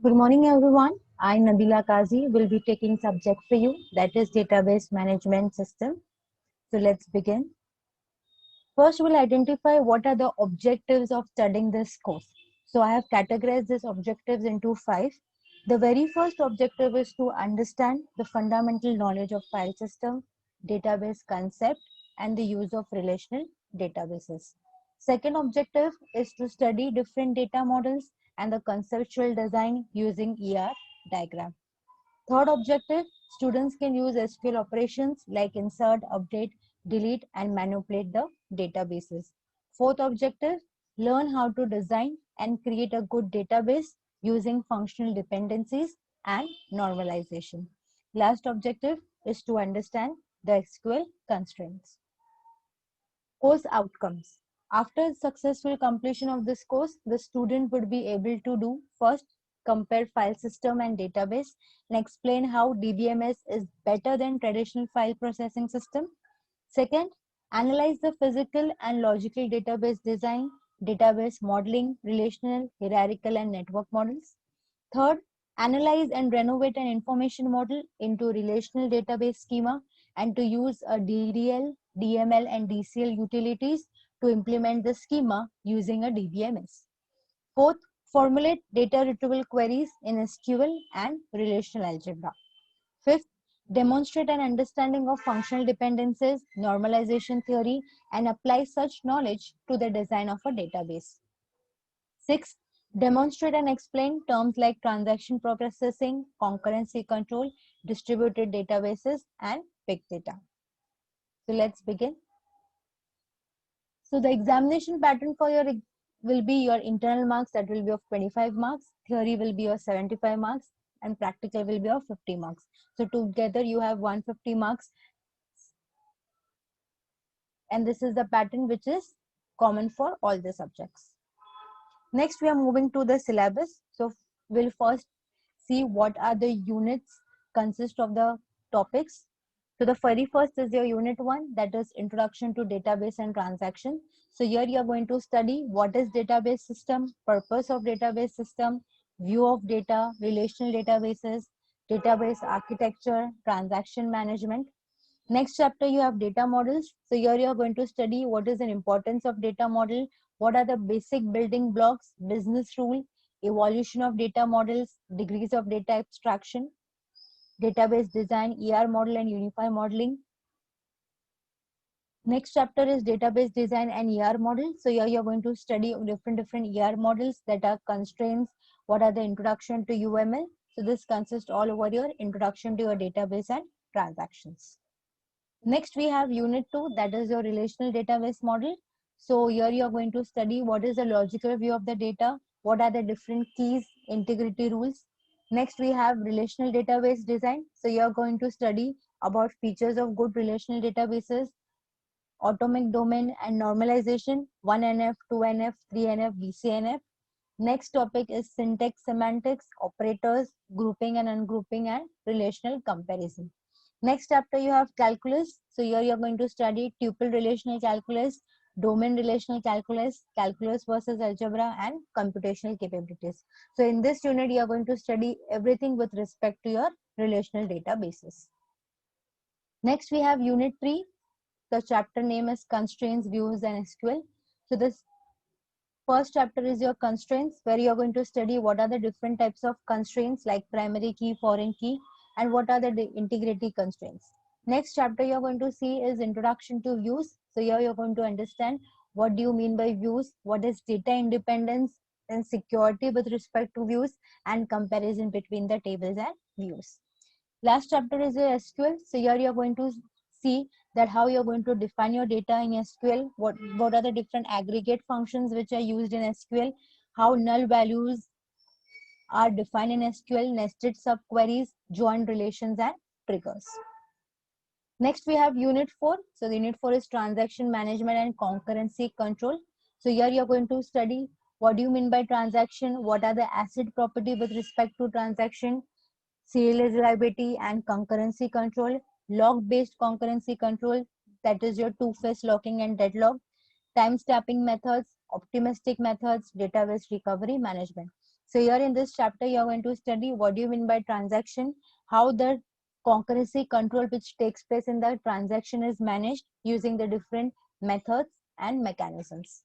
Good morning, everyone. I, Nabila Kazi, will be taking subject for you, that is database management system. So let's begin. First, we'll identify what are the objectives of studying this course. So I have categorized these objectives into five. The very first objective is to understand the fundamental knowledge of file system, database concept, and the use of relational databases. Second objective is to study different data models and the conceptual design using ER diagram. Third objective, students can use SQL operations like insert, update, delete, and manipulate the databases. Fourth objective, learn how to design and create a good database using functional dependencies and normalization. Last objective is to understand the SQL constraints. Course outcomes. After successful completion of this course, the student would be able to do first, compare file system and database and explain how DBMS is better than traditional file processing system. Second, analyze the physical and logical database design, database modeling, relational, hierarchical, and network models. Third, analyze and renovate an information model into relational database schema and to use a DDL, DML, and DCL utilities to implement the schema using a DBMS. Fourth, formulate data retrieval queries in SQL and relational algebra. Fifth, demonstrate an understanding of functional dependencies, normalization theory, and apply such knowledge to the design of a database. Sixth, demonstrate and explain terms like transaction processing, concurrency control, distributed databases, and big data. So let's begin. So the examination pattern for your will be your internal marks, that will be of 25 marks, theory will be of 75 marks, and practical will be of 50 marks. So together you have 150 marks, and this is the pattern which is common for all the subjects. Next, we are moving to the syllabus. So we'll first see what are the units consist of the topics. So the very first is your unit 1, that is introduction to database and transaction. So here you are going to study what is database system, purpose of database system, view of data, relational databases, database architecture, transaction management. Next chapter, you have data models. So here you are going to study what is the importance of data model, what are the basic building blocks, business rule, evolution of data models, degrees of data abstraction, database design, ER model and unified modeling. Next chapter is database design and ER model. So here you are going to study different ER models, that are constraints, what are the introduction to UML. So this consists all over your introduction to your database and transactions. Next, we have unit 2, that is your relational database model. So here you are going to study what is the logical view of the data, what are the different keys, integrity rules. Next, we have relational database design. So you are going to study about features of good relational databases, atomic domain and normalization, 1NF, 2NF, 3NF, BCNF. Next topic is syntax, semantics, operators, grouping and ungrouping, and relational comparison. Next chapter you have calculus. So here you are going to study tuple relational calculus, domain relational calculus, calculus versus algebra, and computational capabilities. So in this unit you are going to study everything with respect to your relational databases. Next we have unit 3. The chapter name is constraints, views, and SQL. So this first chapter is your constraints, where you are going to study what are the different types of constraints like primary key, foreign key, and what are the integrity constraints. Next chapter you are going to see is introduction to views. So here you are going to understand what do you mean by views, what is data independence and security with respect to views, and comparison between the tables and views. Last chapter is your SQL. So here you are going to see that how you're going to define your data in SQL, what are the different aggregate functions which are used in SQL, how null values are defined in SQL, nested subqueries, joint relations, and triggers. Next, we have unit 4. So the unit 4 is transaction management and concurrency control. So here you're going to study what do you mean by transaction, what are the asset property with respect to transaction, serializability and concurrency control, log-based concurrency control, that is your two-phase locking and deadlock, time stamping methods, optimistic methods, database recovery management. So here in this chapter, you are going to study what do you mean by transaction, how the concurrency control which takes place in the transaction is managed using the different methods and mechanisms.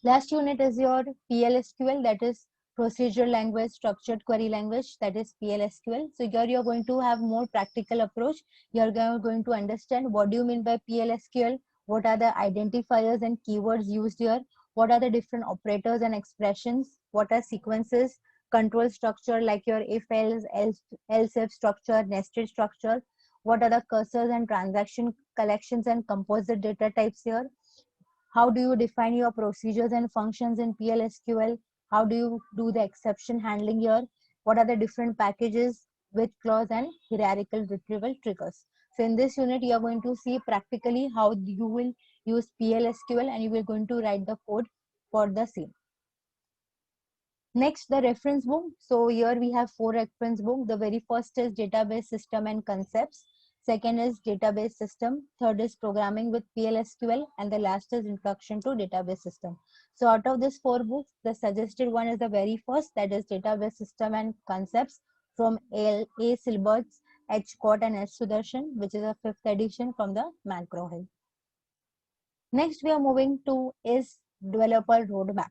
Last unit is your PLSQL, that is Procedural Language Structured Query Language, that is PLSQL. So here you're going to have more practical approach. You're going to understand what do you mean by PLSQL, what are the identifiers and keywords used here, what are the different operators and expressions, what are sequences, control structure like your if else if structure, nested structure, what are the cursors and transaction collections and composite data types here. How do you define your procedures and functions in PLSQL? How do you do the exception handling here? What are the different packages with clause and hierarchical retrieval triggers? So in this unit, you are going to see practically how you will use PLSQL and you will going to write the code for the same. Next, the reference book. So here we have 4 reference book. The very first is database system and concepts. Second is database system. Third is programming with PLSQL. And the last is introduction to database system. So out of these 4 books, the suggested one is the very first, that is database system and concepts from A. Silberts, H. Cott and S. Sudarshan, which is a 5th edition from the McGraw-Hill. Next, we are moving to is developer roadmap.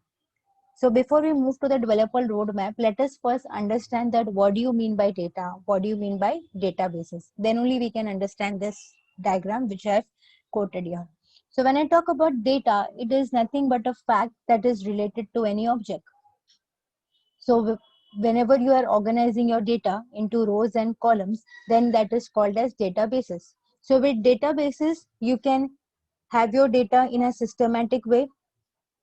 So before we move to the developer roadmap, let us first understand that what do you mean by data? What do you mean by databases? Then only we can understand this diagram which I have quoted here. So when I talk about data, it is nothing but a fact that is related to any object. So whenever you are organizing your data into rows and columns, then that is called as databases. So with databases, you can have your data in a systematic way.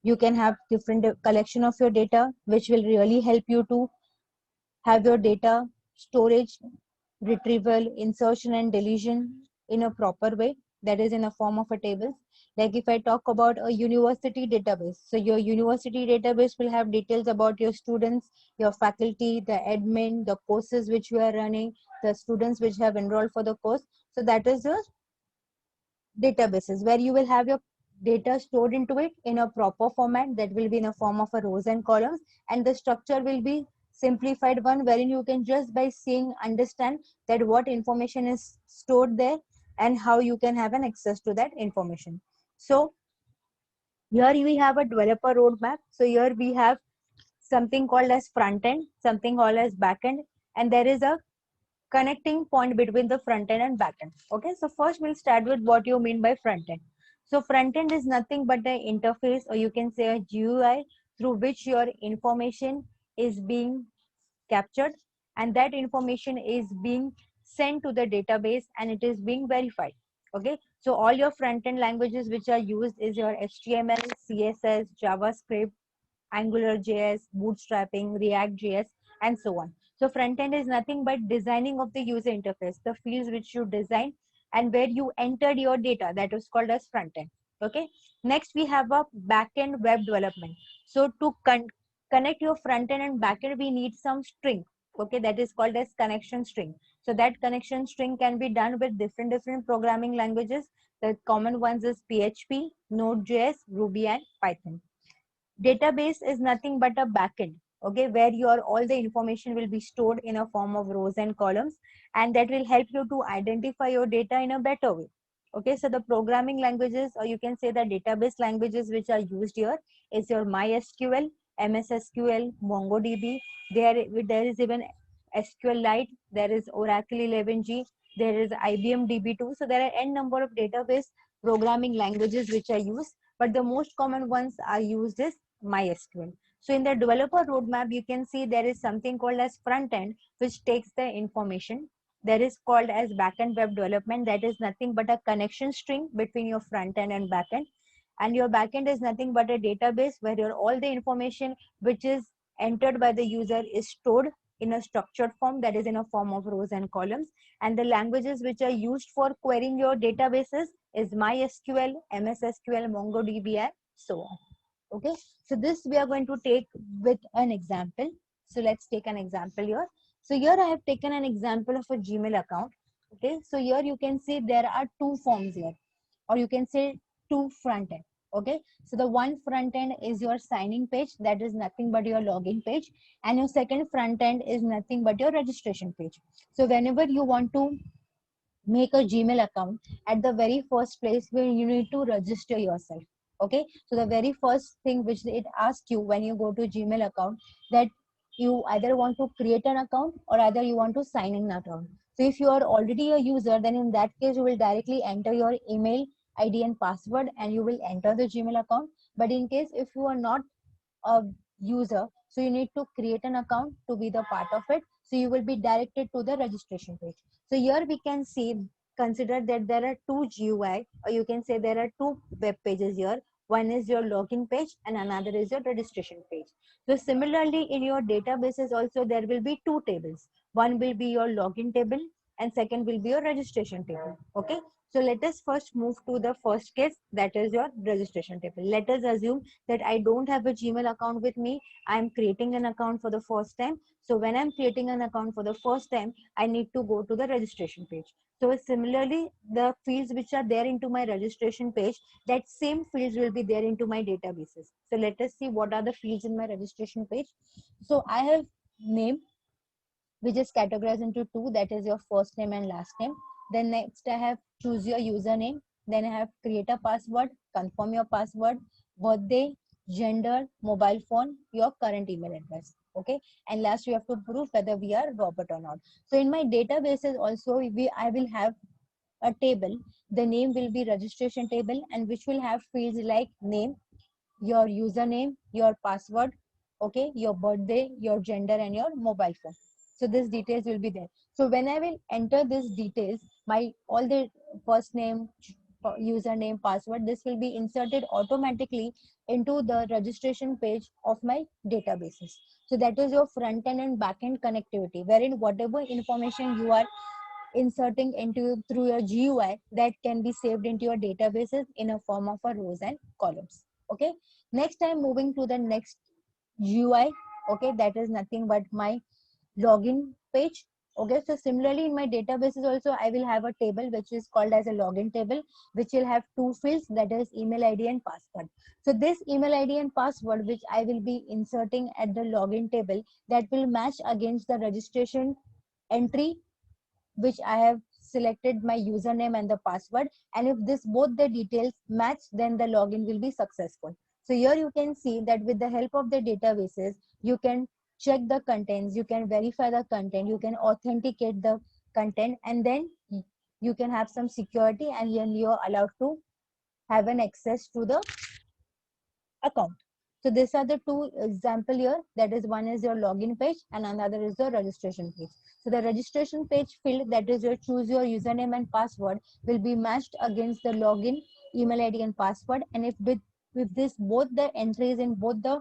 You can have different collection of your data, which will really help you to have your data storage, retrieval, insertion and deletion in a proper way, that is in a form of a table. Like if I talk about a university database, so your university database will have details about your students, your faculty, the admin, the courses which you are running, the students which have enrolled for the course. So that is your databases where you will have your data stored into it in a proper format, that will be in a form of a rows and columns, and the structure will be simplified one wherein you can just by seeing understand that what information is stored there and how you can have an access to that information. So here we have a developer roadmap. So here we have something called as front end, something called as back end, and there is a connecting point between the front end and back end. Okay, so first we'll start with what you mean by front end. So front end is nothing but an interface, or you can say a GUI, through which your information is being captured and that information is being sent to the database and it is being verified. Okay, so all your front end languages which are used is your HTML, CSS, JavaScript, AngularJS, bootstrapping, React.js, and so on. So front end is nothing but designing of the user interface, the fields which you design and where you entered your data, that is called as front end. Okay. Next we have a back end web development. So to connect your front end and back end, we need some string. Okay, that is called as connection string. So that connection string can be done with different programming languages. The common ones is PHP, Node.js, Ruby, and Python. Database is nothing but a backend, okay, where your all the information will be stored in a form of rows and columns, and that will help you to identify your data in a better way. Okay, so the programming languages, or you can say the database languages which are used here is your MySQL, MS SQL, MongoDB. There is even SQLite, there is Oracle 11g, there is IBM DB2. So there are n number of database programming languages which are used, but the most common ones are used is MySQL. So in the developer roadmap, you can see there is something called as front end, which takes the information. There is called as backend web development. That is nothing but a connection string between your front end and backend. And your backend is nothing but a database where your all the information which is entered by the user is stored in a structured form, that is in a form of rows and columns. And the languages which are used for querying your databases is MySQL, MS SQL, MongoDB, and so on. Okay, so this we are going to take with an example. So let's take an example here. So here I have taken an example of a Gmail account. Okay, so here you can see there are two forms here, or you can say two front end. Okay, so the one front end is your signing page, that is nothing but your login page, and your second front end is nothing but your registration page. So whenever you want to make a Gmail account, at the very first place where you need to register yourself. Okay, so the very first thing which it asks you when you go to Gmail account, that you either want to create an account or either you want to sign in an account. So if you are already a user, then in that case you will directly enter your email ID and password and you will enter the Gmail account. But in case if you are not a user, so you need to create an account to be the part of it, so you will be directed to the registration page. So here we can see, consider that there are two GUI, or you can say there are two web pages here. One is your login page and another is your registration page. So similarly in your databases also there will be two tables. One will be your login table and second will be your registration table. Okay, so let us first move to the first case, that is your registration table. Let us assume that I don't have a Gmail account with me. I'm creating an account for the first time. So when I'm creating an account for the first time, I need to go to the registration page. So similarly, the fields which are there into my registration page, that same fields will be there into my databases. So let us see what are the fields in my registration page. So I have name, which is categorized into two, that is your first name and last name. Then next I have choose your username. Then I have create a password, confirm your password, birthday, gender, mobile phone, your current email address. Okay, and last you have to prove whether we are Robert or not. So in my databases also I will have a table. The name will be registration table, and which will have fields like name, your username, your password, okay, your birthday, your gender, and your mobile phone. So these details will be there. So when I will enter these details, my all the first name, username, password, this will be inserted automatically into the registration page of my databases. So that is your front end and back end connectivity, wherein whatever information you are inserting into through your GUI, that can be saved into your databases in a form of a rows and columns. Okay, next I'm moving to the next GUI. Okay, that is nothing but my login page. Okay, so similarly in my databases also I will have a table which is called as a login table, which will have two fields, that is email ID and password. So this email ID and password which I will be inserting at the login table, that will match against the registration entry which I have selected my username and the password. And if this both the details match, then the login will be successful. So here you can see that with the help of the databases, you can check the contents, you can verify the content, you can authenticate the content, and then you can have some security, and then you're allowed to have an access to the account. So these are the two example here. That is, one is your login page and another is the registration page. So the registration page field, that is your choose your username and password, will be matched against the login email ID and password. And if this both the entries in both the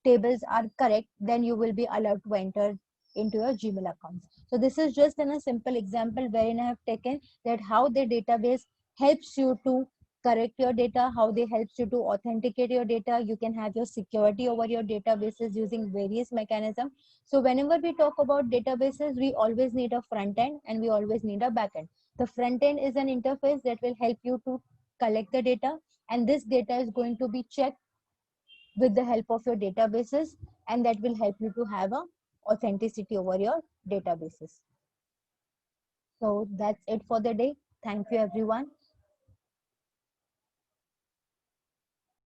tables are correct, then you will be allowed to enter into your Gmail accounts. So this is just in a simple example wherein I have taken that how the database helps you to correct your data, how they helps you to authenticate your data. You can have your security over your databases using various mechanisms. So whenever we talk about databases, we always need a front end and we always need a back end. The front end is an interface that will help you to collect the data, and this data is going to be checked with the help of your databases, and that will help you to have a authenticity over your databases. So that's it for the day. Thank you everyone.